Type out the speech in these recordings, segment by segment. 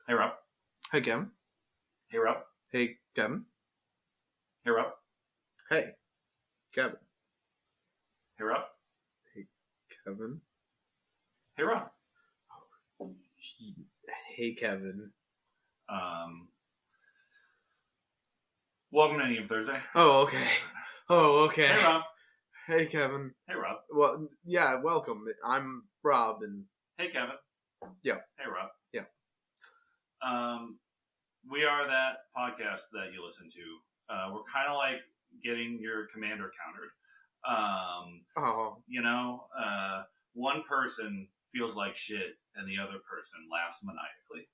Hey, Rob. Hey, Kevin. Hey, Rob. Hey, Kevin. Hey, Rob. Hey, Kevin. Hey, Rob. Hey, Kevin. Hey, Rob. Hey, Kevin. Welcome to Any Thursday. Oh, okay. Hey, Rob. Hey, Kevin. Hey, Rob. Well, yeah, welcome. I'm Rob, and... Hey, Kevin. Yeah. Hey, Rob. Yeah. We are that podcast that you listen to. We're kind of like getting your commander countered. One person feels like shit, and the other person laughs maniacally.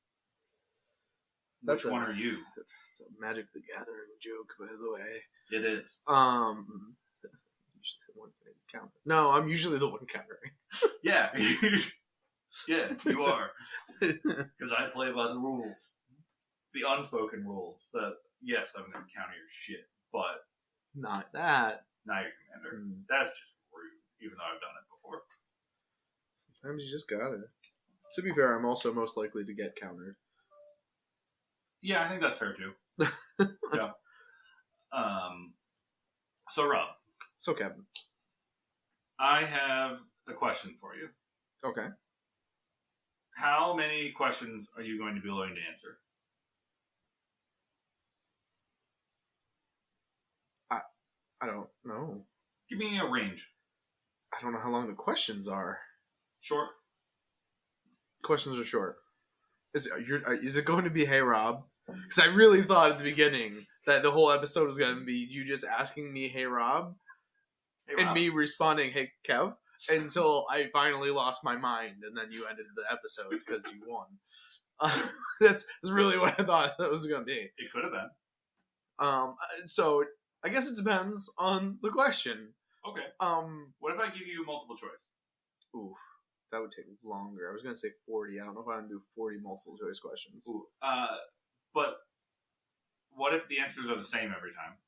Which one are you? That's a Magic the Gathering joke, by the way. It is. Usually the one getting countered. No, I'm usually the one countering. Yeah. Yeah, you are. Because I play by the rules. The unspoken rules that, yes, I'm going to counter your shit, but... Not that. Not your commander. That's just rude, even though I've done it before. Sometimes you just gotta. To be fair, I'm also most likely to get countered. Yeah, I think that's fair, too. Yeah. So, Rob. So, Kevin. I have a question for you. Okay. How many questions are you going to be willing to answer? I don't know. Give me a range. I don't know how long the questions are. Short. Questions are short. Is it going to be Hey Rob? Because I really thought at the beginning that the whole episode was going to be you just asking me Hey Rob, and me responding Hey Kev, until I finally lost my mind, and then you ended the episode because you won. That's really what I thought that was going to be. It could have been. So I guess it depends on the question. Okay. What if I give you multiple choice? Oof. That would take longer. I was going to say 40. I don't know if I want to do 40 multiple choice questions. Ooh. But what if the answers are the same every time?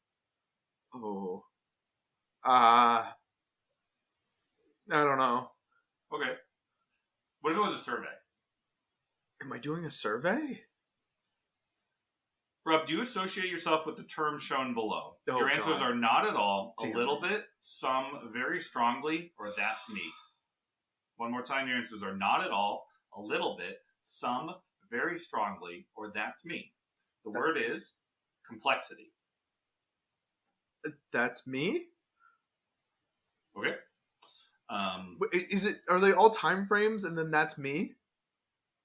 Oh. I don't know. Okay. What if it was a survey? Am I doing a survey? Rob, do you associate yourself with the terms shown below? Oh, your answers God. are not at all, Damn a little bit, some very strongly, or that's me. One more time, your answers are not at all, a little bit, some very strongly, or that's me. The word is complexity. That's me? Okay. Is it? Are they all time frames and then that's me?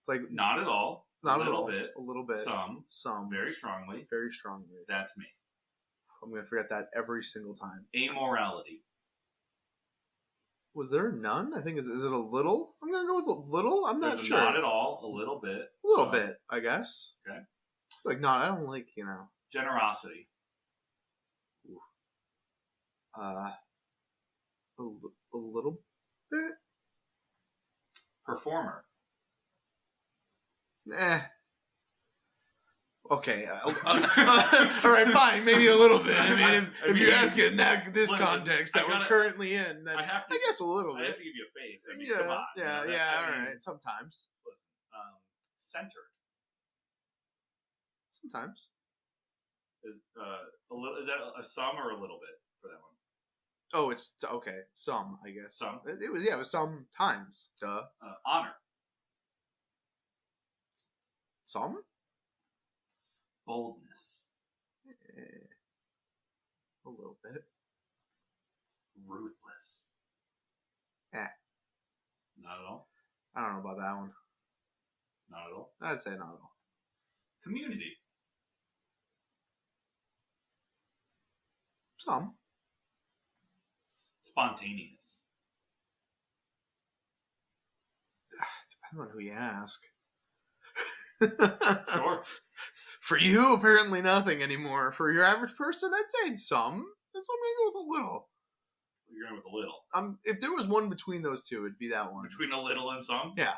Like not at all. Not a at little all. bit. A little bit. Some. Very strongly. Very strongly. That's me. I'm going to forget that every single time. Amorality. Was there none? I think, is it a little? I'm going to go with a little. I'm not sure. Not at all. A little bit. A little bit, I guess. Okay. Like, not, I don't like, Generosity. Ooh. A little bit? Performer. Okay. All right, fine. Maybe a little bit. I mean, if you ask it in this context that we're currently in, then I guess a little bit. I have to give you a face. I mean, come on. All right. Sometimes. Centered. Sometimes. Is that a some or a little bit for that one? Oh, it's okay. Some, I guess. Some. It was sometimes. Duh. Honor. Some. Boldness. A little bit. Ruthless. Not at all. I don't know about that one. Not at all. I'd say not at all. Community. Some. Spontaneous. Depends on who you ask. Sure. For you, apparently nothing anymore. For your average person, I'd say some. So I'm going to go with a little. You're going with a little. If there was one between those two, it'd be that one. Between a little and some? Yeah.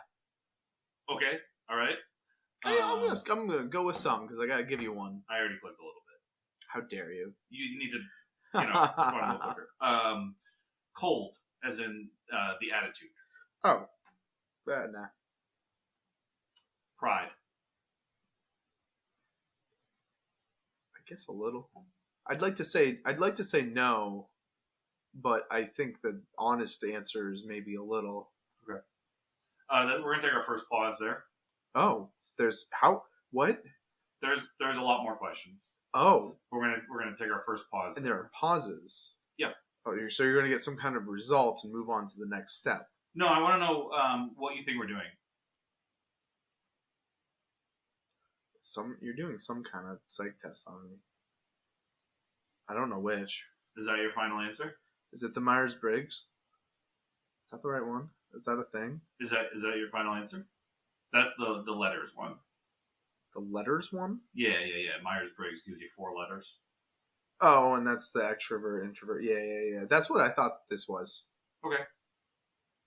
Okay. All right. I'm going to go with some because I got to give you one. I already clicked a little bit. How dare you? You need to, find a little quicker. Cold, as in the attitude. Oh. Nah. Pride. guess a little. I'd like to say no, but I think the honest answer is maybe a little. Okay. Then we're gonna take our first pause there. Oh, what? There's a lot more questions. Oh, we're gonna take our first pause. And there are pauses. Yeah. Oh, so you're gonna get some kind of result and move on to the next step. No, I want to know what you think we're doing. You're doing some kind of psych test on me. I don't know which. Is that your final answer? Is it the Myers-Brigg? Is that the right one? Is that a thing? Is that your final answer? That's the letters one. The letters one? Yeah. Myers-Brigg gives you 4 letters. Oh, and that's the extrovert, introvert. Yeah. That's what I thought this was. Okay.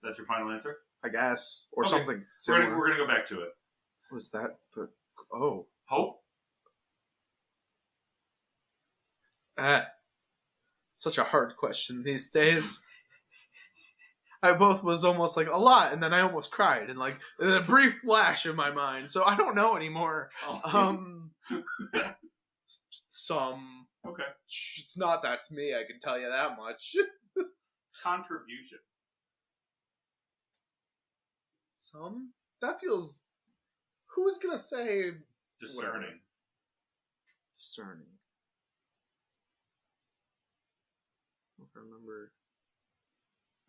That's your final answer? I guess. Or okay. Something similar. We're going to go back to it. Was that the... Oh. Hope? Such a hard question these days. I both was almost like a lot, and then I almost cried, and like a brief flash in my mind. So I don't know anymore. Oh. Some. Okay. It's not that to me. I can tell you that much. Contribution. Some. That feels. Who's gonna say discerning? Whatever. Discerning. I don't remember.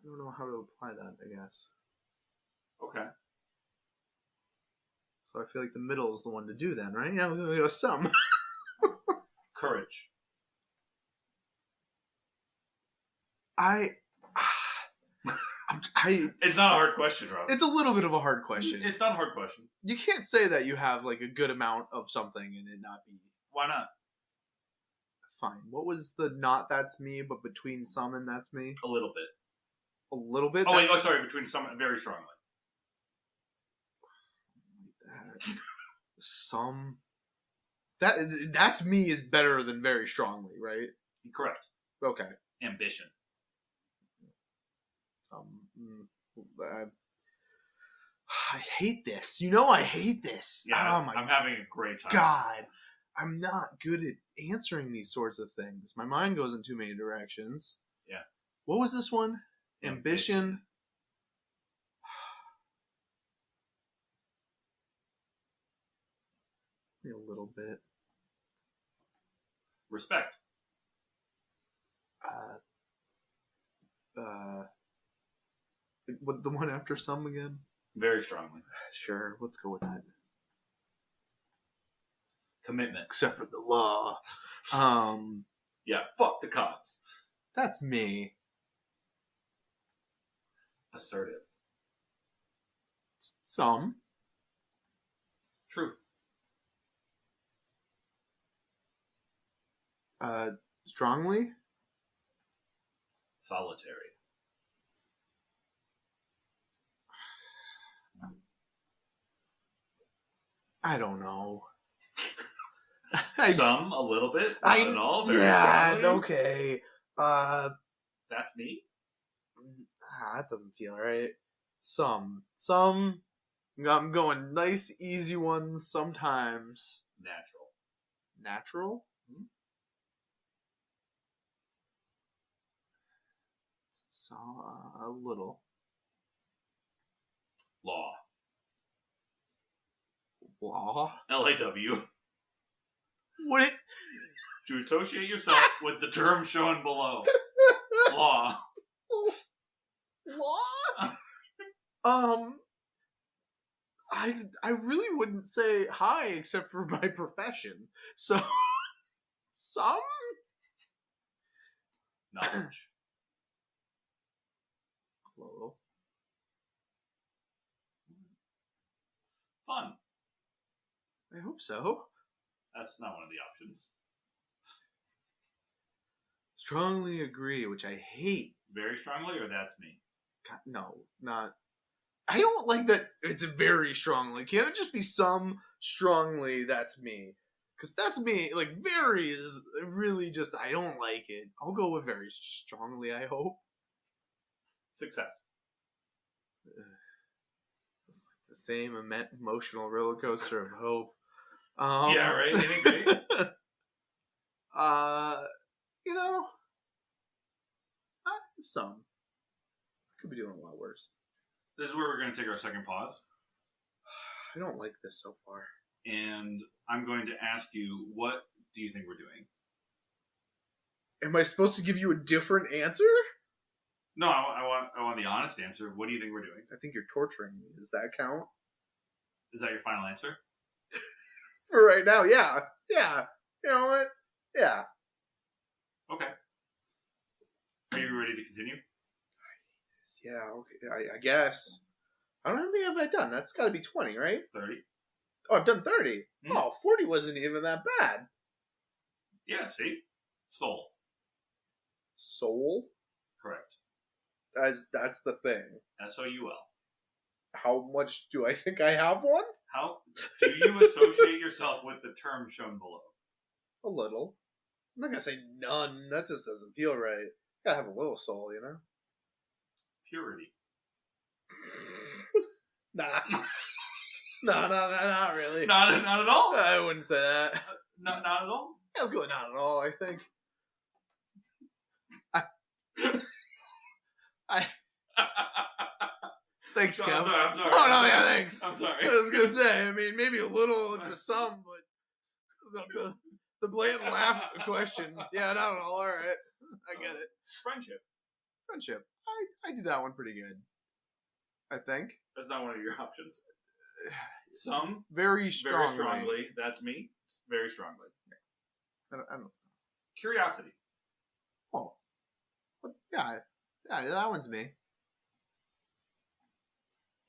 I don't know how to apply that, I guess. Okay. So I feel like the middle is the one to do then, right? Yeah, we're going to go some. Courage. It's not a hard question, Rob. It's a little bit of a hard question. It's not a hard question. You can't say that you have like a good amount of something and it not be. Why not? Fine. What was the not that's me, but between some and that's me? A little bit. A little bit? Oh, wait. Oh, sorry. Between some and very strongly. Some. That's me is better than very strongly, right? Correct. Okay. Ambition. I hate this. You know I hate this. Yeah, oh my I'm having a great time. God. I'm not good at answering these sorts of things. My mind goes in too many directions. Yeah. What was this one? Ambition. A little bit. Respect. What the one after some again? Very strongly. Sure, let's go with that. Commitment. Except for the law. Yeah, fuck the cops. That's me. Assertive. Some. Truth. Strongly. Solitary. I don't know. Some, a little bit, not at all. Very strongly. Okay. That's me. That doesn't feel right. Some. I'm going nice, easy ones sometimes. Natural? Mm-hmm. So, a little. Law. LAW. What? To associate yourself with the term shown below. Law. Law? I really wouldn't say hi except for my profession. So, some? Knowledge. Hello. Fun. I hope so. That's not one of the options. Strongly agree, which I hate. Very strongly, or that's me? God, no, not. I don't like that it's very strongly. Can't it just be some strongly that's me? Because that's me. Like, very is really just, I don't like it. I'll go with very strongly, I hope. Success. It's like the same emotional roller coaster of hope. Yeah, right? Anything? You know, some. Could be doing a lot worse. This is where we're going to take our second pause. I don't like this so far. And I'm going to ask you, what do you think we're doing? Am I supposed to give you a different answer? No, I want the honest answer. What do you think we're doing? I think you're torturing me. Does that count? Is that your final answer? For right now, yeah. Yeah. You know what? Yeah. Okay. Are you ready to continue? Yeah, okay. I guess. I don't know how many have I done. That's got to be 20, right? 30. Oh, I've done 30. Oh, 40 wasn't even that bad. Yeah, see? Soul. Soul? Correct. That's the thing. S-O-U-L. How much do I think I have one? How do you associate yourself with the term shown below? A little. I'm not going to say none. That just doesn't feel right. Gotta have a little soul, you know? Purity. Nah. No, not really. Not at all? I wouldn't say that. Not at all? Yeah, let's go with not at all, I think. Thanks, Kev. I'm sorry. Oh, no, yeah, thanks. I'm sorry. I was going to say, I mean, maybe a little to some, but the blatant laugh question. Yeah, not at all. All right. I get it. Friendship. I do that one pretty good. I think. That's not one of your options. Some. Very strongly. Very strongly. That's me. Very strongly. I don't. Curiosity. Oh. Yeah, that one's me.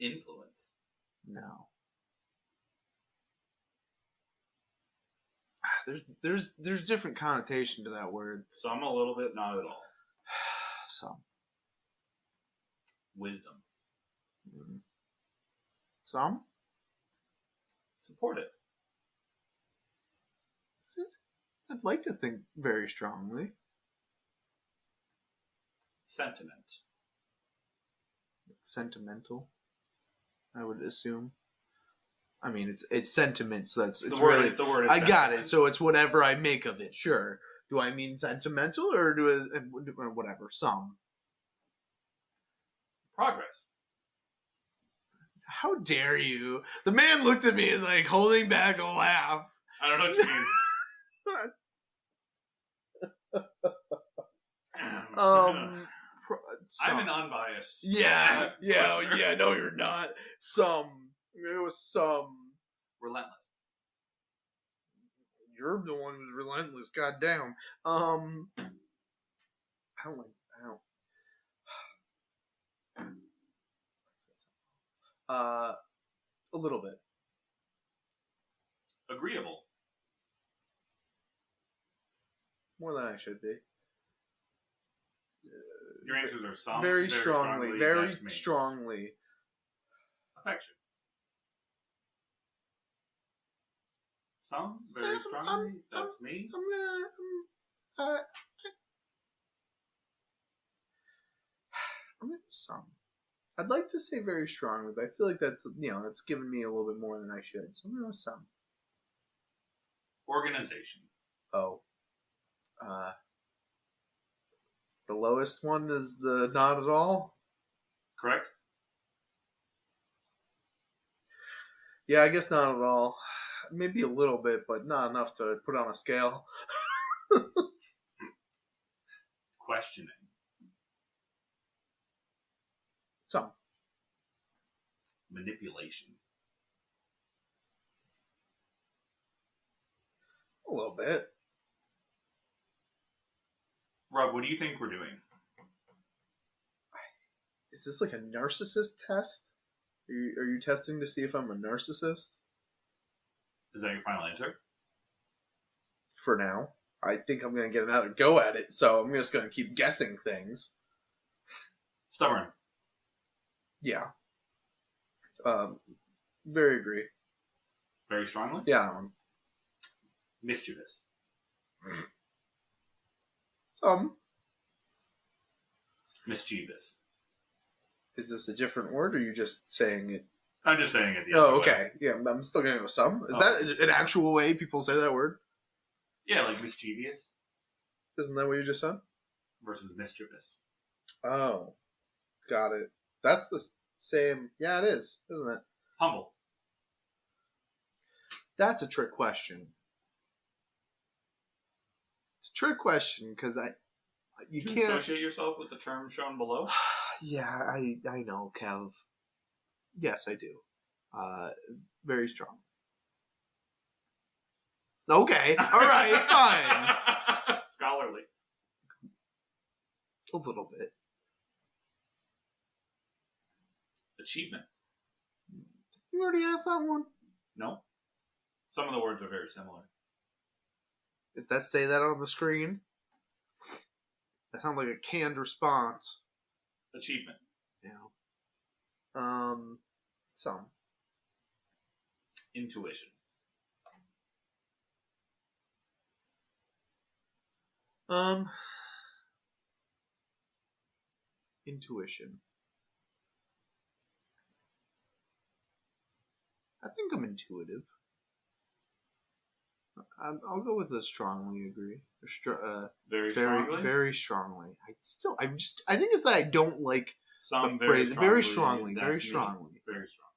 Influence. No. There's different connotation to that word. Some a little bit, not at all. Some. Wisdom. Some. Supportive. I'd like to think very strongly. Sentiment. Sentimental, I would assume. I mean, it's sentiment, so it's The really. word is I got sentiment. it. So it's whatever I make of it. Sure. Do I mean sentimental or whatever? Some. Progress. How dare you? The man looked at me as like holding back a laugh. I don't know what you mean. I'm an unbiased. Yeah. No, you're not. It was some. Relentless. You're the one who's relentless. Goddamn. I don't. A little bit. Agreeable. More than I should be. Your answers are some. Very strongly. Very that's me. strongly. Affection. Some. Very strongly. That's me. I'm gonna some. I'd like to say very strongly, but I feel like that's giving me a little bit more than I should. So I'm gonna go some. Organization. Oh. The lowest one is the not at all? Correct? Yeah, I guess not at all. Maybe a little bit, but not enough to put on a scale. Questioning. Some. Manipulation. A little bit. Rob, what do you think we're doing? Is this like a narcissist test? Are you testing to see if I'm a narcissist? Is that your final answer? For now. I think I'm going to get another go at it, so I'm just going to keep guessing things. Stubborn. Yeah. Very agree. Very strongly? Yeah. Mischievous. Some. Mischievous. Is this a different word, or are you just saying it? I'm just saying it the Oh, other okay. way. Yeah, I'm still going to go some. Is that an actual way people say that word? Yeah, like mischievous. Isn't that what you just said? versus mischievous. Oh, got it. That's the same. Yeah, it is, isn't it? Humble. That's a trick question. It's a trick question because you Do you can't associate yourself with the term shown below? Yeah, I know, Kev. Yes, I do. Very strong. Okay, all right, fine. Scholarly. A little bit. Achievement. You already asked that one. No. Some of the words are very similar. Does that say that on the screen? That sounds like a canned response. Achievement. Yeah. Some. Intuition. Intuition. I think I'm intuitive. I'll go with the strongly agree. Very strongly. Very strongly. I think it's that I don't like Some the very phrase. strongly. Very strongly. That's Very me. strongly. Very strong.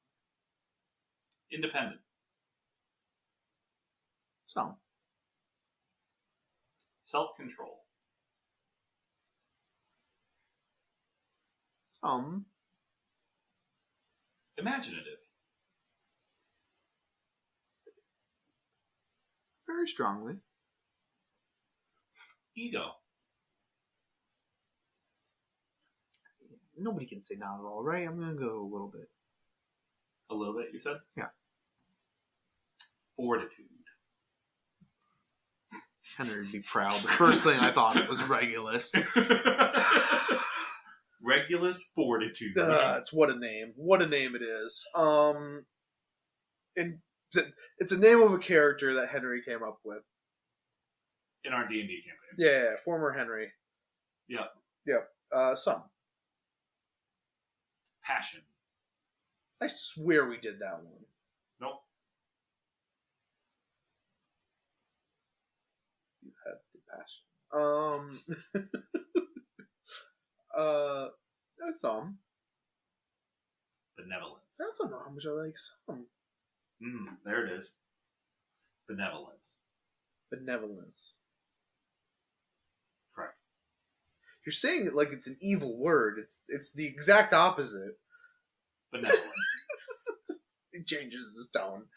Independent. Some. Self-control. Some. Imaginative. Very strongly. Ego. Nobody can say not at all, right? I'm gonna go a little bit. A little bit, you said? Yeah. Fortitude. Henry would be proud. The first thing I thought it was Regulus. Regulus fortitude. It's what a name. What a name it is. And it's a name of a character that Henry came up with. In our D&D campaign. Yeah, former Henry. Yep. Yep. Some. Passion. I swear we did that one. Nope. You had the passion. Some. Benevolence. That's a nom which I like. Some. There it is. Benevolence. Benevolence. Correct. You're saying it like it's an evil word. It's the exact opposite. Benevolence. It changes his tone.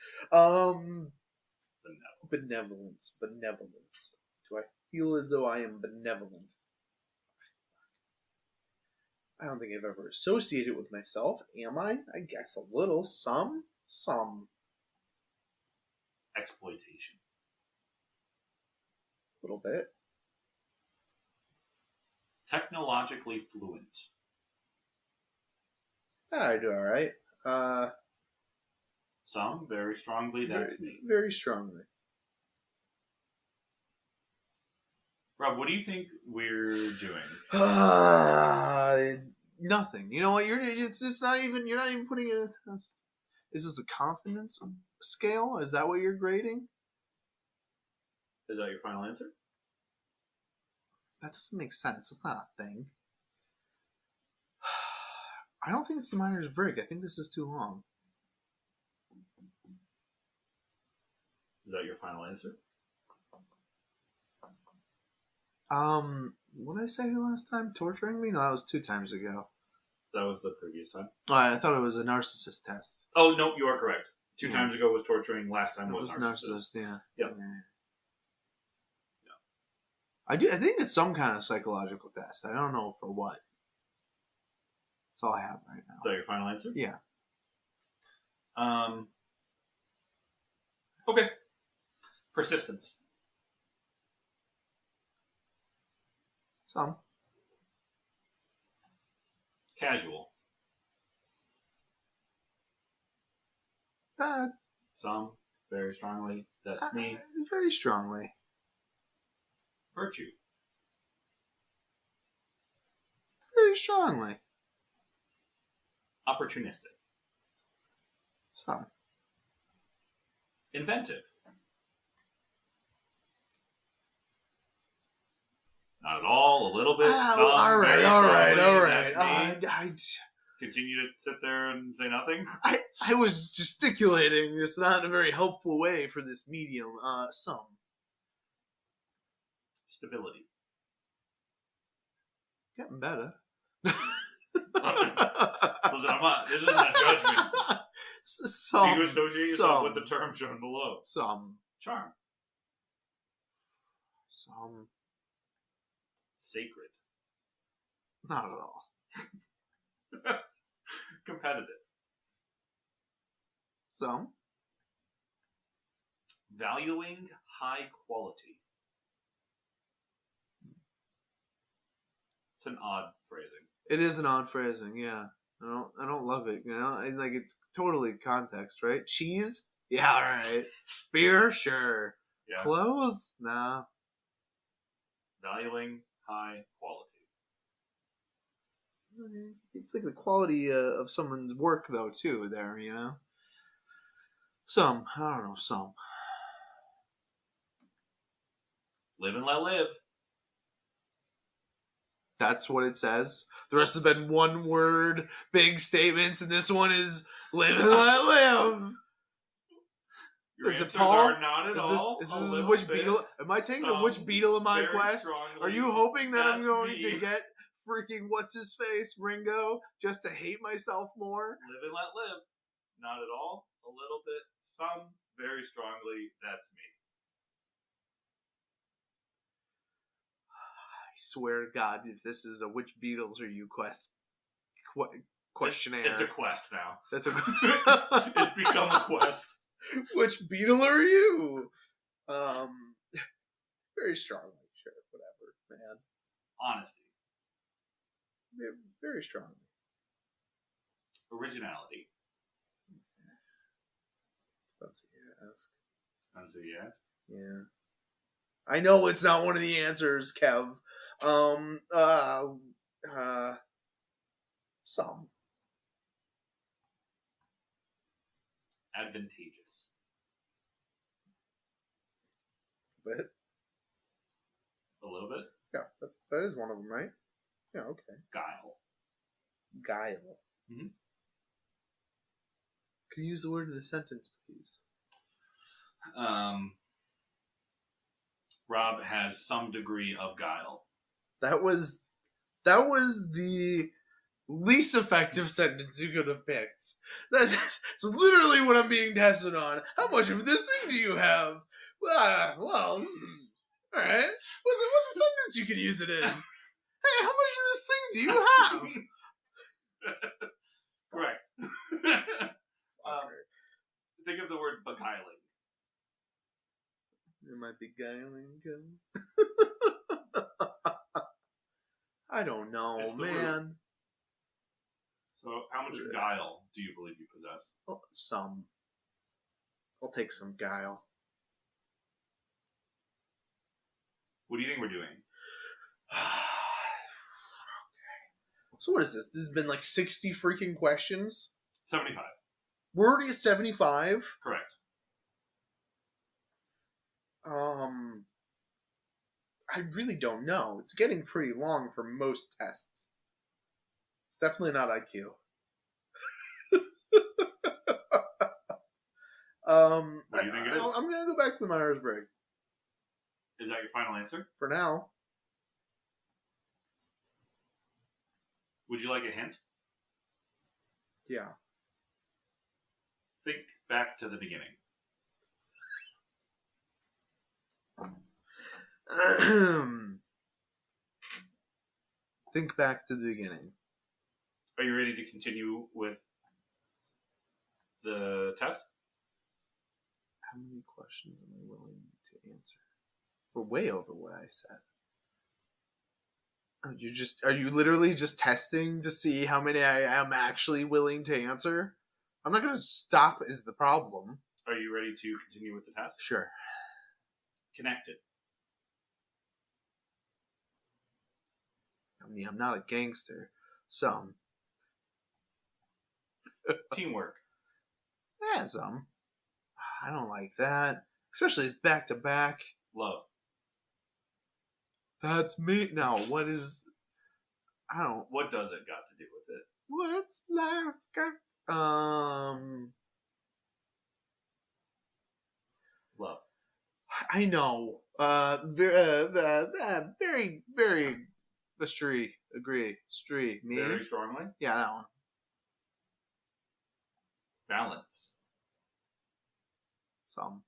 Benevolence. Benevolence. Do I feel as though I am benevolent? I don't think I've ever associated with myself. Am I? I guess a little. Some. Exploitation. A little bit. Technologically fluent. I do all right. Some, very strongly, that's me. Very strongly. Rob, what do you think we're doing? Nothing. You know what? It's just not even. You're not even putting it in a test. Is this a confidence scale? Is that what you're grading? Is that your final answer? That doesn't make sense. It's not a thing. I don't think it's the Myers-Brigg. I think this is too long. Is that your final answer? What did I say last time? Torturing me? No, that was 2 times ago. That was the previous time. Oh, I thought it was a narcissist test. Oh, no, you are correct. 2 times ago was torturing, last time was narcissist. Yeah. Yep. I think it's some kind of psychological test. I don't know for what. That's all I have right now. Is that your final answer? Yeah. Okay. Persistence. Some. Casual. Some, very strongly. That's me. Very strongly. Virtue. Very strongly. Opportunistic. Some. Inventive. Not at all. A little bit. Some. All Very right. strongly, that's me. Continue to sit there and say nothing. I was gesticulating, just not in a very helpful way for this medium. Some. Stability. Getting better. Listen, I'm not. This isn't a judgment. Some. Do you associate yourself with the term shown below? Some. Charm. Some. Sacred. Not at all. Competitive. Some. Valuing high quality. It's an odd phrasing. It is an odd phrasing, yeah. I don't love it, you know? Like, it's totally context, right? Cheese? Yeah, alright. Beer? Sure. Yeah. Clothes? Nah. Valuing high quality. It's like the quality of someone's work, though, too, there, you know? Some. I don't know, some. Live and let live. That's what it says. The rest have been one word, big statements, and this one is live and let live. Your Is it answers Paul? are not at all. Is this which Beatle? Am I taking the which Beatle in my quest? Are you hoping that I'm going to get freaking what's his face Ringo just to hate myself more? Live and let live. Not at all. A little bit. Some. Very strongly. That's me. I swear to God, if this is a which Beatles are you questionnaire. It's a quest now. That's a. It's become a quest. Which Beatle are you? Very strongly, sure, whatever, man. Honesty. Very strongly. Originality. That's what you ask. That's what you ask. Yeah. I know it's not one of the answers, Kev. Some. Advantageous. Bit. A little bit. Yeah, that is one of them, right? Yeah, okay. Guile. Mm-hmm. Can you use the word in a sentence, please? Rob has some degree of guile. That was the least effective sentence you could have picked. That's literally what I'm being tested on. How much of this thing do you have? Well, all right. What's a sentence you could use it in? Hey, how much of this thing do you have? Correct. Think of the word beguiling. Am I beguiling him? I don't know, man. So, how much guile do you believe you possess? Oh, some. I'll take some guile. What do you think we're doing? Okay. So what is this? This has been like 60 freaking questions? 75. We're already at 75? Correct. I really don't know. It's getting pretty long for most tests. It's definitely not IQ. What do you think it is? I'm gonna go back to the Myers-Brigg. Is that your final answer? For now. Would you like a hint? Yeah. Think back to the beginning. Think back to the beginning. Are you ready to continue with the test? How many questions am I willing to answer? We're way over what I said. Are you literally just testing to see how many I am actually willing to answer? I'm not going to stop is the problem. Are you ready to continue with the test? Sure. Connected. I mean, I'm not a gangster. Some. Teamwork. Yeah, some. I don't like that. Especially as back-to-back. Love. That's me. Now, what is... I don't... What does it got to do with it? What's life got... Love. I know. Very, very... Mystery. Agree. Street. Me? Very strongly. Yeah, that one. Balance. Some.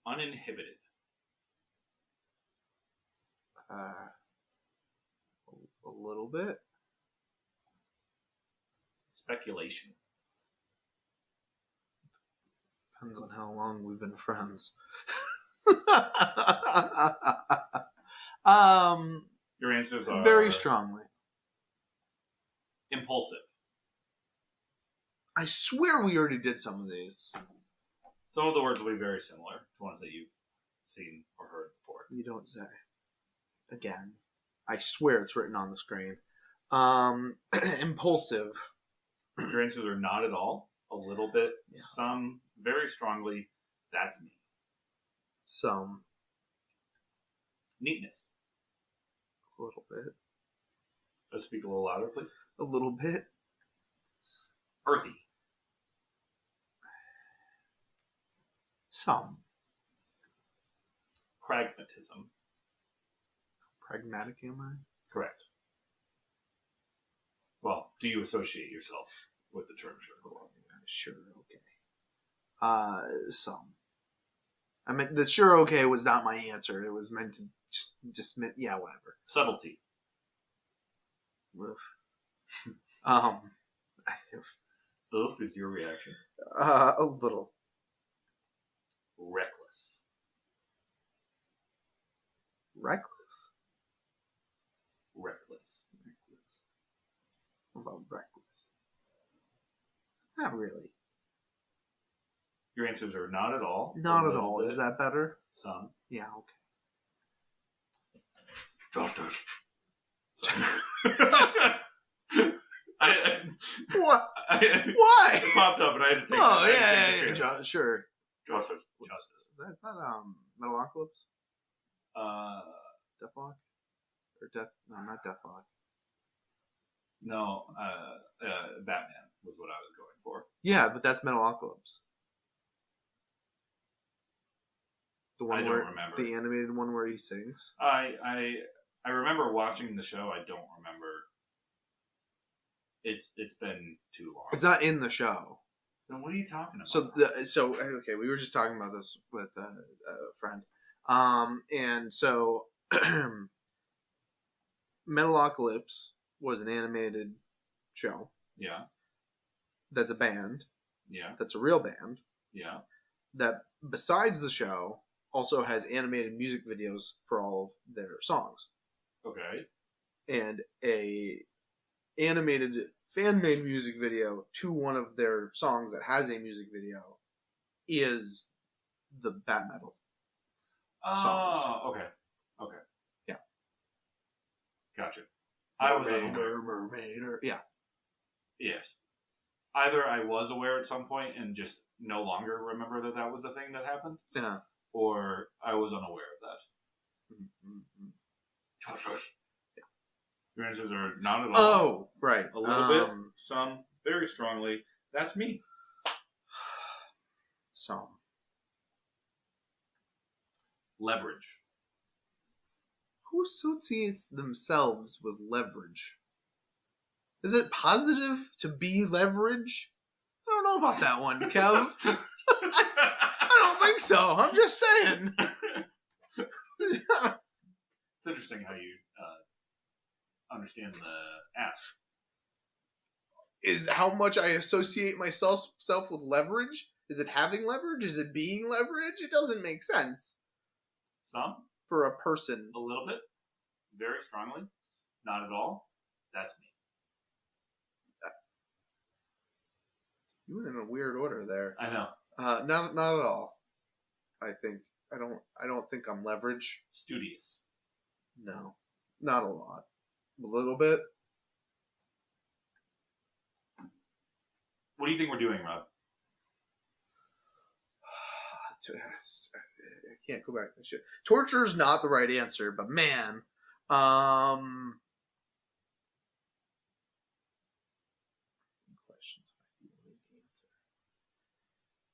Uninhibited. A little bit. Speculation. Depends on how long we've been friends. Your answers are Very strongly. Impulsive. I swear we already did some of these. Some of the words will be very similar to ones that you've seen or heard before. You don't say. Again. I swear it's written on the screen. Impulsive. Your answers are not at all, a little bit, Yeah. some, very strongly, that's me. Some. Neatness. A little bit. Let's speak a little louder, please. A little bit. Earthy. Some. Pragmatism. Pragmatic, am I? Correct. Well, do you associate yourself with the term sure? Sure, okay. Some. I meant the sure okay was not my answer. It was meant to just yeah, whatever. Subtlety. Oof. I think Oof is your reaction. a little. Reckless. Reckless. Reckless. What about reckless? Not really. Your answers are not at all. Not at all. Is that better? Some. Yeah, okay. Justice. What? Why? Why? It popped up and I had to take Oh, it. yeah. Sure. Justice. Is that Metalocalypse? Deathlock? Or Death... No, not Deathlock. No, Batman was what I was going for. Yeah, but that's Metalocalypse. The one I don't remember. The animated one where he sings. I remember watching the show. I don't remember. It's been too long. It's not in the show. Then what are you talking about? So okay, we were just talking about this with a friend, and so Metalocalypse was an animated show. Yeah. That's a band. Yeah. That's a real band. Yeah. That besides the show also has animated music videos for all of their songs. Okay. And a animated fan-made music video to one of their songs that has a music video is the Bat Metal songs. Oh, okay. Okay. Yeah. Gotcha. I was unaware. Mermaid, yeah. Yes. Either I was aware at some point and just no longer remember that was the thing that happened, Yeah. or I was unaware of that. Mm-hmm. Justice. Yeah. Your answers are not at all. Oh, right. A little bit, some, very strongly. That's me. Some. Leverage. Who associates themselves with leverage? Is it positive to be leverage? I don't know about that one, Kev. I don't think so. I'm just saying. It's interesting how you understand the ask. Is how much I associate myself with leverage? Is it having leverage? Is it being leverage? It doesn't make sense. Some? For a person. A little bit. Very strongly. Not at all. That's me. You went in a weird order there. I know. Not at all. I don't think I'm leverage. Studious. No. Not a lot. A little bit. What do you think we're doing, Rob? I can't go back to shit. Torture is not the right answer, but man, questions.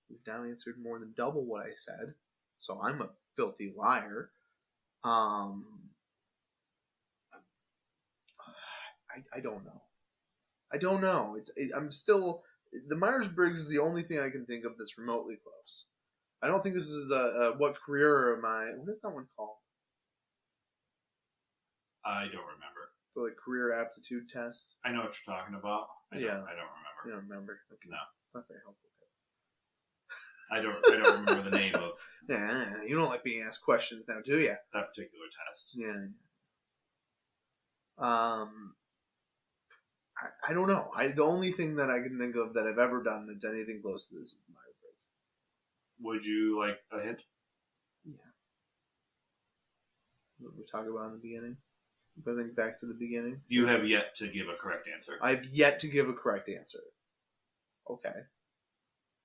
We've now answered more than double what I said, so I'm a filthy liar. I don't know. I don't know. I'm still the Myers-Briggs is the only thing I can think of that's remotely close. I don't think this is a what career am I? What is that one called? I don't remember. The like career aptitude test. I know what you're talking about. I don't remember. You don't remember? Okay. No, it's not very helpful. I don't remember the name of. Yeah, you don't like being asked questions now, do you? That particular test. Yeah. I don't know. The only thing that I can think of that I've ever done that's anything close to this is Myers-Briggs. Would you like a hint? Yeah. What we talked about in the beginning? If I think back to the beginning. You have yet to give a correct answer. I've yet to give a correct answer. Okay.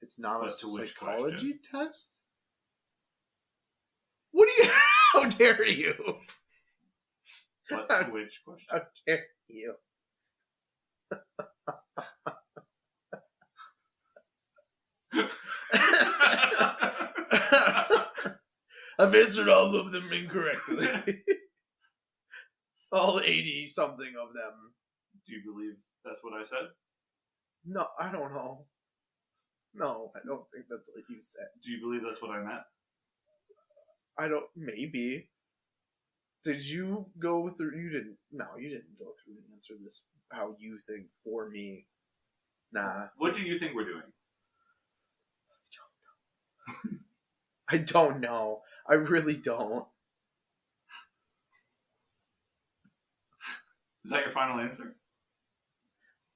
It's not a psychology test? What do you... How dare you? What to which question? How dare you? I've answered all of them incorrectly. All 80-something of them. Do you believe that's what I said? No, I don't know. No, I don't think that's what you said. Do you believe that's what I meant? I don't... Maybe. Did you go through... You didn't... No, you didn't go through and answer this how you think for me. Nah. What do you think we're doing? I don't know. I really don't. Is that your final answer?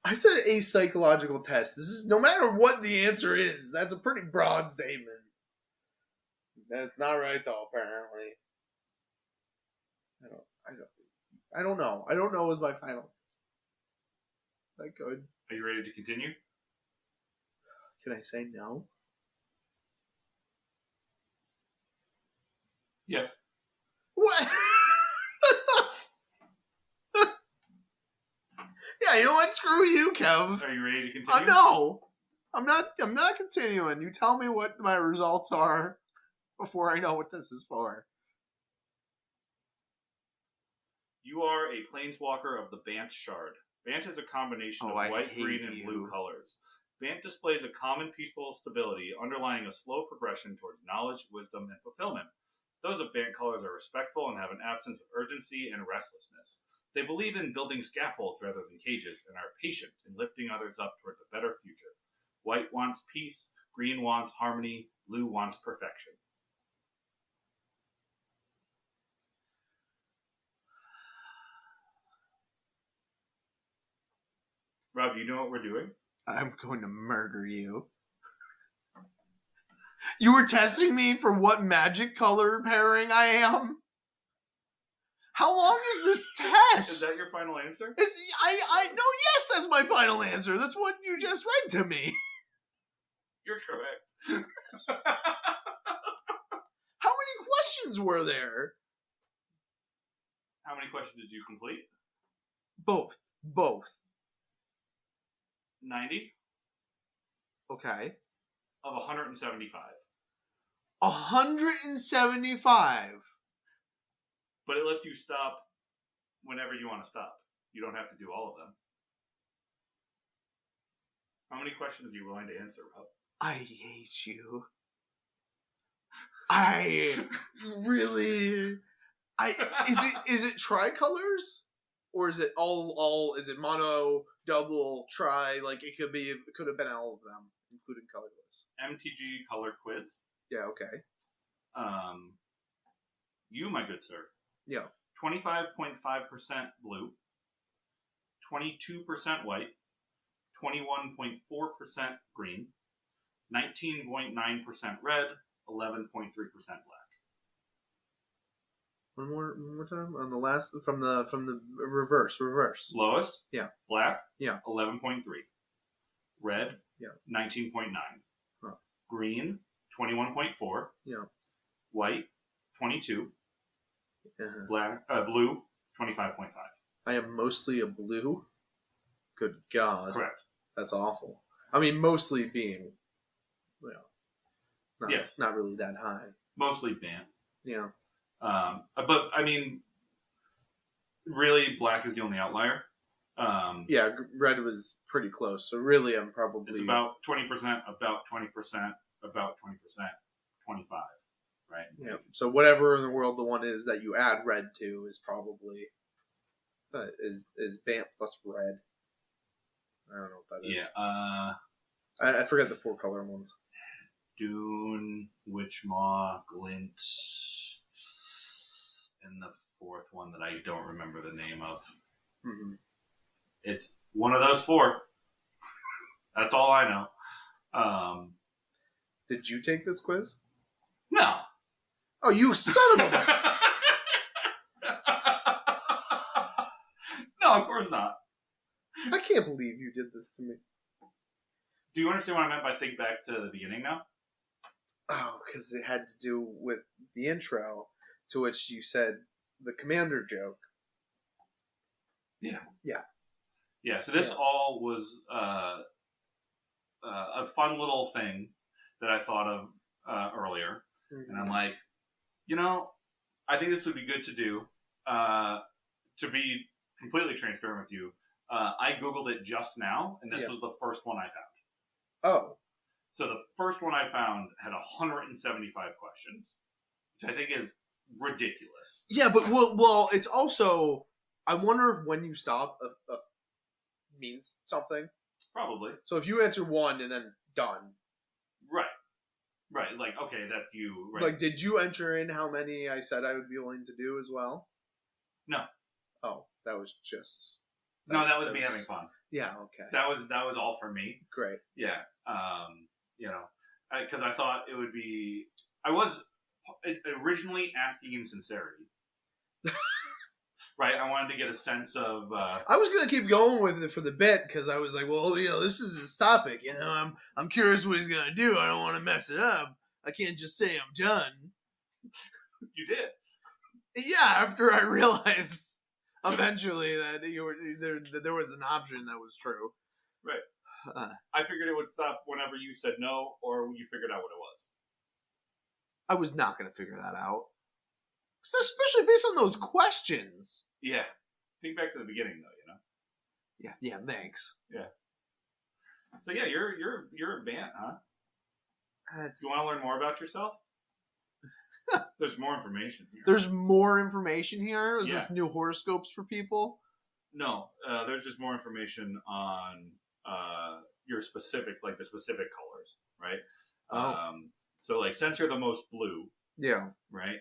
I said a psychological test. This is no matter what the answer is. That's a pretty broad statement. That's not right though. Apparently, I don't know. I don't know is my final. That good. Are you ready to continue? Can I say no? Yes. What? Yeah, you know what? Screw you, Kev. Are you ready to continue? No. I'm not continuing. You tell me what my results are before I know what this is for. You are a planeswalker of the Bant Shard. Bant is a combination of white, green, and blue colors. Bant displays a common peaceful stability underlying a slow progression towards knowledge, wisdom, and fulfillment. Those of Bant colors are respectful and have an absence of urgency and restlessness. They believe in building scaffolds rather than cages and are patient in lifting others up towards a better future. White wants peace, green wants harmony, blue wants perfection. Rob, you know what we're doing? I'm going to murder you. You were testing me for what magic color pairing I am? How long is this test? Is that your final answer? No, yes, that's my final answer. That's what you just read to me. You're correct. How many questions were there? How many questions did you complete? Both. 90. Okay. Of 175. 175. But it lets you stop whenever you want to stop. You don't have to do all of them. How many questions are you willing to answer, Rob? I hate you. I really... Is it tricolors? Or is it all is it mono, double, tri? Like it could have been all of them, including colorless. MTG color quiz. Yeah, okay. You, my good sir. Yeah. 25.5% blue, 22% white, 21.4% green, 19.9% red, 11.3% black. One more time on the last from the reverse. Lowest. Yeah. Black. Yeah. 11.3. Red. Yeah. 19.9. Huh. Green. 21.4. Yeah. White, 22. Uh-huh. Blue, 25.5. I am mostly a blue. Good God. Correct. That's awful. I mean, mostly being, Yes. not really that high. Mostly Bant. Yeah. But, I mean, really, black is the only outlier. Yeah, red was pretty close. So really, I'm probably... It's about 20%, about 20%, about 20%, 25, right? Yeah. So whatever in the world the one is that you add red to is probably... is Bant plus red. I don't know what that is. Yeah. I forget the 4 color ones. Dune, Witch-Maw, Glint, and the 4th one that I don't remember the name of. Mm-hmm. It's one of those 4. That's all I know. Did you take this quiz? No. Oh, you son of a... No, of course not. I can't believe you did this to me. Do you understand what I meant by think back to the beginning now? Oh, because it had to do with the intro, to which you said the commander joke. Yeah. Yeah. Yeah, so this all was a fun little thing that I thought of earlier. Mm-hmm. And I'm like, I think this would be good to do. To be completely transparent with you, I Googled it just now, and this was the first one I found. Oh. So the first one I found had 175 questions, which I think is ridiculous. Yeah, but well, it's also... I wonder if when you stop means something. Probably. So if you answer one and then done. Right. Like, okay, that's you. Right. Like, did you enter in how many I said I would be willing to do as well? No. Oh, that was just... that was me having fun. Yeah, okay. That was all for me. Great. Yeah. Because I thought it would be... I was originally asking in sincerity. Right? I wanted to get a sense of... I was going to keep going with it for the bit, because I was like, well, this is his topic. I'm curious what he's going to do. I don't want to mess it up. I can't just say I'm done. You did. Yeah, after I realized eventually that there was an option that was true. Right. I figured it would stop whenever you said no, or you figured out what it was. I was not going to figure that out. Especially based on those questions. Yeah. Think back to the beginning, though, Yeah, thanks. Yeah. So, yeah, you're a Bant, huh? You want to learn more about yourself? There's more information here. There's more information here? Is this new horoscopes for people? No. There's just more information on your specific, like the specific colors, right? Oh. So, like, since you're the most blue... Yeah. Right?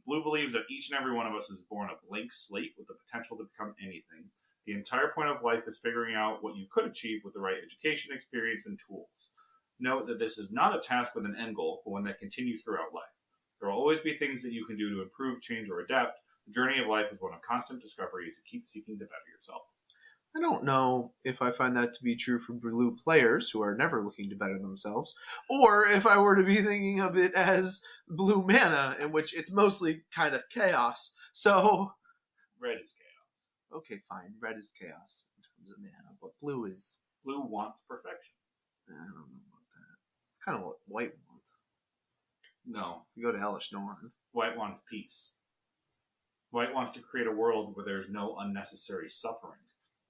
Blue believes that each and every one of us is born a blank slate with the potential to become anything. The entire point of life is figuring out what you could achieve with the right education, experience, and tools. Note that this is not a task with an end goal, but one that continues throughout life. There will always be things that you can do to improve, change, or adapt. The journey of life is one of constant discovery as you keep seeking to better yourself. I don't know if I find that to be true for blue players who are never looking to better themselves, or if I were to be thinking of it as blue mana, in which it's mostly kind of chaos. So, red is chaos. Okay, fine. Red is chaos in terms of mana, but blue wants perfection. I don't know about that. It's kind of what white wants. No. You go to Elish Norn. White wants peace. White wants to create a world where there's no unnecessary suffering.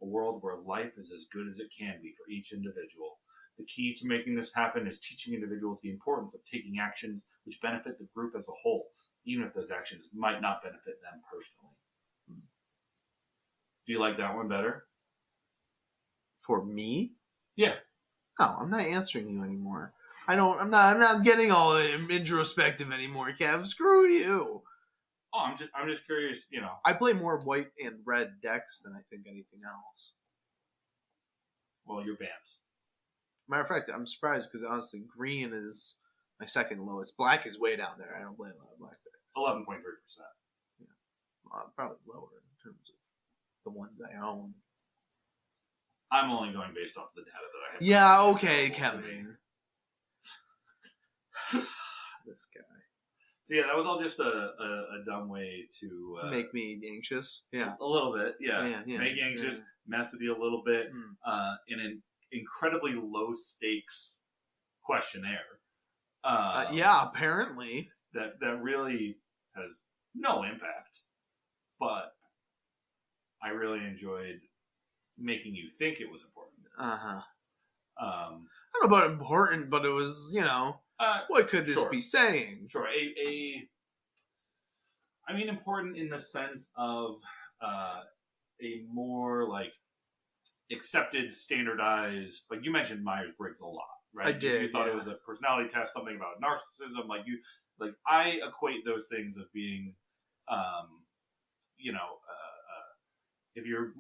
A world where life is as good as it can be for each individual. The key to making this happen is teaching individuals the importance of taking actions which benefit the group as a whole, even if those actions might not benefit them personally. Do you like that one better? For me? Yeah. No, I'm not answering you anymore. I'm not getting all introspective anymore, Kev. Screw you. Oh, I'm just curious, I play more white and red decks than I think anything else. Well, you're Bant. Matter of fact, I'm surprised because honestly, green is my second lowest. Black is way down there. I don't play a lot of black decks. 11.3%. Yeah. Well, probably lower in terms of the ones I own. I'm only going based off the data that I have. Yeah, okay, Kevin. This guy. So yeah, that was all just a dumb way to make me anxious. Yeah, a little bit. Yeah, yeah. Make you anxious, mess with you a little bit in an incredibly low stakes questionnaire. Yeah, apparently that really has no impact, but I really enjoyed making you think it was important. I don't know about important, but it was, what could this be saying? Sure. I mean, important in the sense of a more like accepted, standardized. Like you mentioned Myers-Briggs a lot, right? I did. You thought it was a personality test, something about narcissism. I equate those things as being, if you're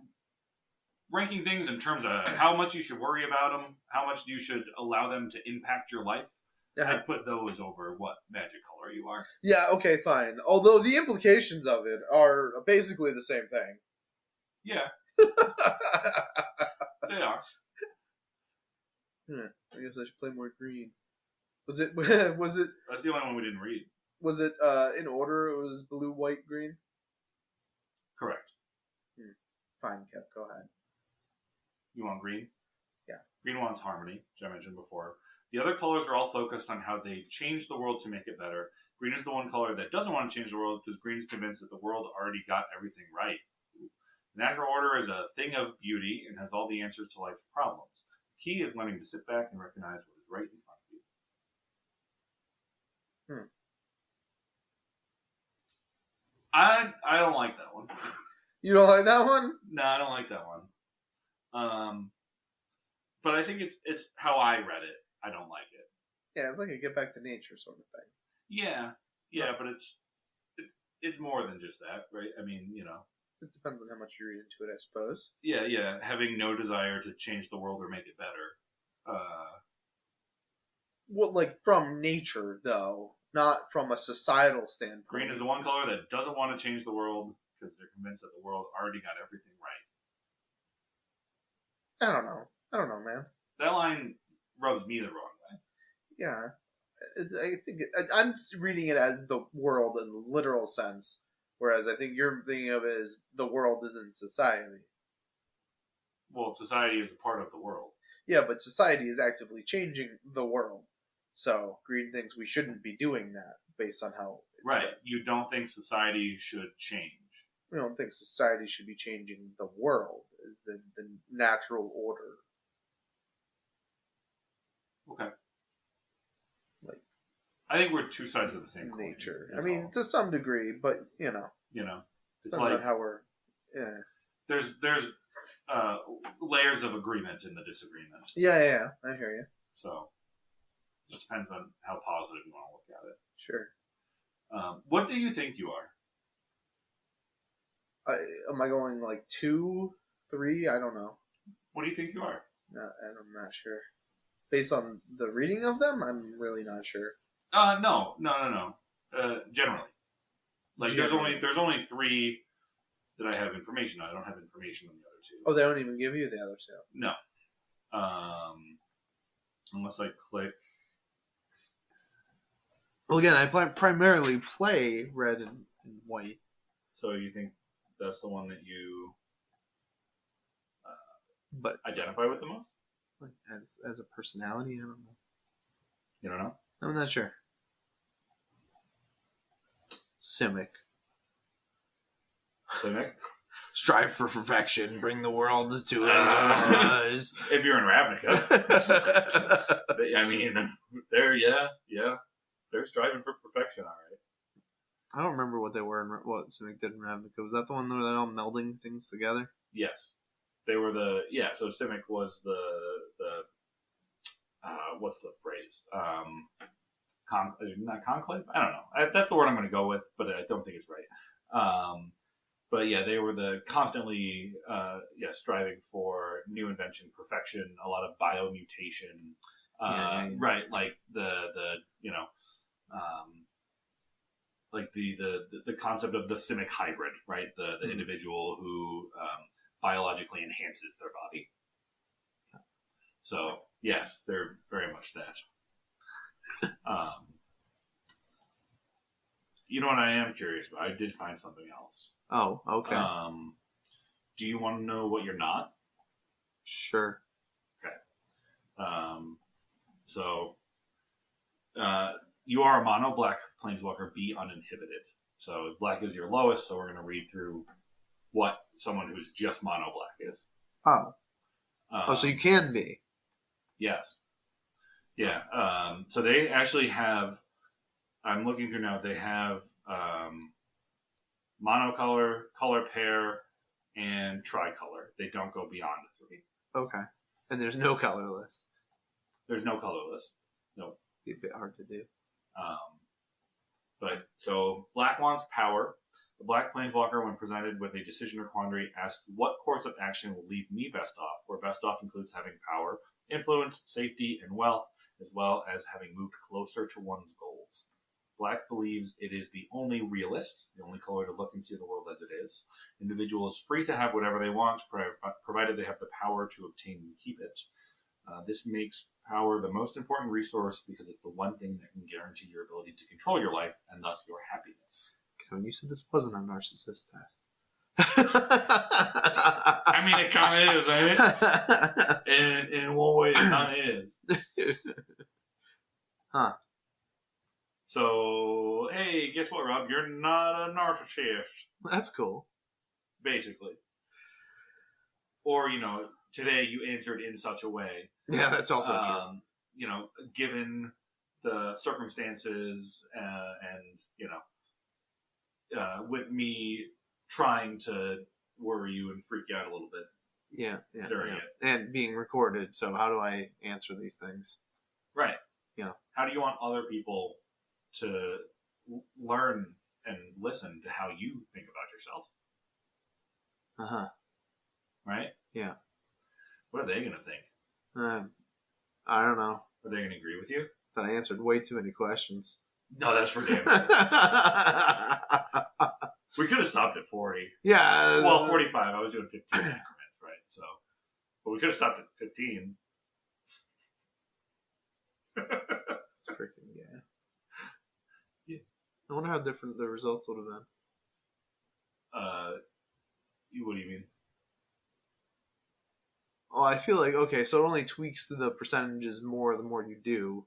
ranking things in terms of how much you should worry about them, how much you should allow them to impact your life. I put those over what magic color you are. Yeah, okay, fine. Although the implications of it are basically the same thing. Yeah. They are. I guess I should play more green. Was it? That's the only one we didn't read. Was it in order? It was blue, white, green? Correct. Fine, Kev, go ahead. You want green? Yeah. Green wants harmony, which I mentioned before. The other colors are all focused on how they change the world to make it better. Green is the one color that doesn't want to change the world because green is convinced that the world already got everything right. Natural order is a thing of beauty and has all the answers to life's problems. The key is learning to sit back and recognize what is right in front of you. I don't like that one. You don't like that one? No, I don't like that one. But I think it's how I read it. I don't like it. Yeah, it's like a get back to nature sort of thing. Yeah, but it's more than just that, right? I mean, It depends on how much you read into it, I suppose. Yeah. Having no desire to change the world or make it better. Well, like from nature, though, not from a societal standpoint. Green is the one color that doesn't want to change the world because they're convinced that the world already got everything right. I don't know, man. That line rubs me the wrong way. Yeah. I think I'm reading it as the world in the literal sense, whereas I think you're thinking of it as the world is in society. Well, society is a part of the world. Yeah, but society is actively changing the world. So Green thinks we shouldn't be doing that based on how it's right. You don't think society should change. We don't think society should be changing the world as the natural order. Okay. I think we're two sides of the same coin. Nature. I mean, to some degree, but it's like how we're. Yeah. There's layers of agreement in the disagreement. Yeah, I hear you. So it just depends on how positive you want to look at it. Sure. What do you think you are? Am I going like 2, 3? I don't know. What do you think you are? No, I'm not sure. Based on the reading of them, I'm really not sure. No. Generally, there's only 3 that I have information on. I don't have information on the other 2. Oh, they don't even give you the other 2. No. Unless I click. Well, again, I primarily play red and white. So you think that's the one that you identify with the most? Like as a personality, I don't know. You don't know? I'm not sure. Simic. Strive for perfection. Bring the world to as it was. If you're in Ravnica. I mean, they're striving for perfection, all right. I don't remember what they were and what Simic did in Ravnica. Was that the one where they're all melding things together? Yes. They were so Simic was the what's the phrase? Not conclave? I don't know. That's the word I'm going to go with, but I don't think it's right. But yeah, they were the constantly striving for new invention, perfection, a lot of biomutation. Right, like the concept of the Simic hybrid, right? The individual who biologically enhances their body. So yes, they're very much that. You know what I am curious about? I did find something else. Oh, okay. Do you want to know what you're not? Sure. Okay. You are a mono black planeswalker, be uninhibited. So black is your lowest, so we're going to read through what someone who's just mono black is. Oh. So you can be. Yes. Yeah. So they actually have, I'm looking through now, they have monocolor, color pair, and tricolor. They don't go beyond 3. Okay. And there's no colorless. There's no colorless. Nope. Be a bit hard to do. But so black wants power. The black planeswalker, when presented with a decision or quandary, asks what course of action will leave me best off, where best off includes having power, influence, safety, and wealth, as well as having moved closer to one's goals. Black believes it is the only realist, the only color to look and see the world as it is. Individual is free to have whatever they want, provided they have the power to obtain and keep it. This makes power the most important resource because it's the one thing that can guarantee your ability to control your life and thus your happiness. When you said this wasn't a narcissist test. I mean, it kind of is, ain't it? In one way, it kind of is. Huh. So, hey, guess what, Rob? You're not a narcissist. That's cool. Basically. Or, today you answered in such a way. Yeah, that's also true. Given the circumstances and with me trying to worry you and freak you out a little bit. Yeah. During it. And being recorded, so how do I answer these things? Right. Yeah. How do you want other people to learn and listen to how you think about yourself? Uh-huh. Right? Yeah. What are they going to think? I don't know. Are they going to agree with you? That I answered way too many questions. No, that's for damn sure. We could have stopped at 40. Yeah. Well, 45. I was doing 15 increments, right? So, but we could have stopped at 15. It's freaking yeah. I wonder how different the results would have been. What do you mean? Oh, I feel like, okay, so it only tweaks the percentages more the more you do.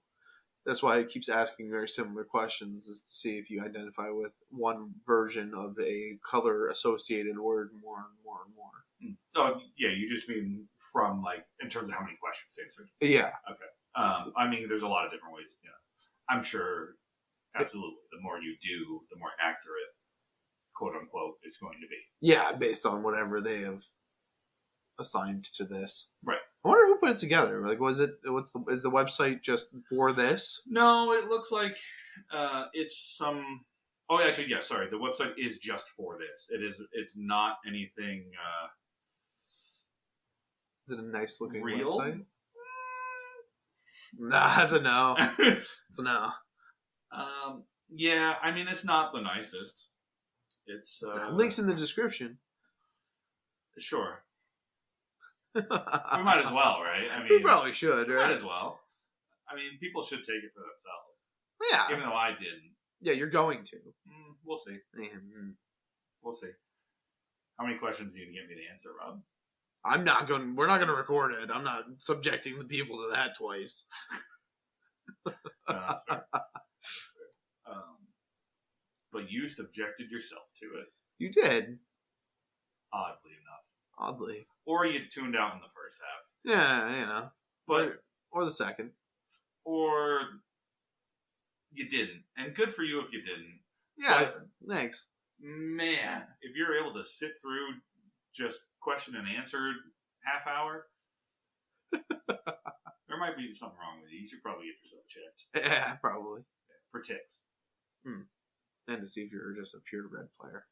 That's why it keeps asking very similar questions, is to see if you identify with one version of a color-associated word more and more and more. Oh, yeah, you just mean from, in terms of how many questions answered? Yeah. Okay. I mean, there's a lot of different ways, I'm sure, absolutely, the more you do, the more accurate, quote-unquote, it's going to be. Yeah, based on whatever they have assigned to this. Right. I wonder who put it together. Is the website just for this? No, it looks like it's some. Oh, actually, yeah. Sorry, the website is just for this. It's not anything. Is it a nice looking real? Website? Nah, that's a no. It's a no. Yeah, I mean, it's not the nicest. It's links in the description. Sure. We might as well, right? I mean, we probably should, right? Might as well. I mean, people should take it for themselves. Yeah. Even though I didn't. Yeah, you're going to. We'll see. Mm-hmm. We'll see. How many questions are you going to get me to answer, Rob? We're not going to record it. I'm not subjecting the people to that twice. That's fair. But you subjected yourself to it. You did. Oddly enough. Oddly. Or you tuned out in the first half. Yeah, But or the second. Or you didn't. And good for you if you didn't. Yeah, thanks. Man, if you're able to sit through just question and answer half hour, there might be something wrong with you. You should probably get yourself checked. Yeah, probably. For ticks. And to see if you're just a pure red player.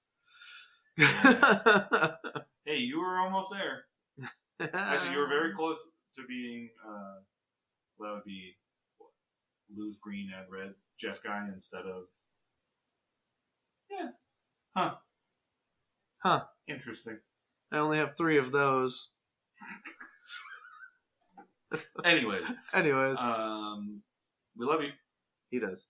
Hey, you were almost there. Actually, you were very close to being, that would be, lose green, add red, Jeskai instead of, yeah. Huh. Interesting. I only have 3 of those. Anyways. We We love you. He does.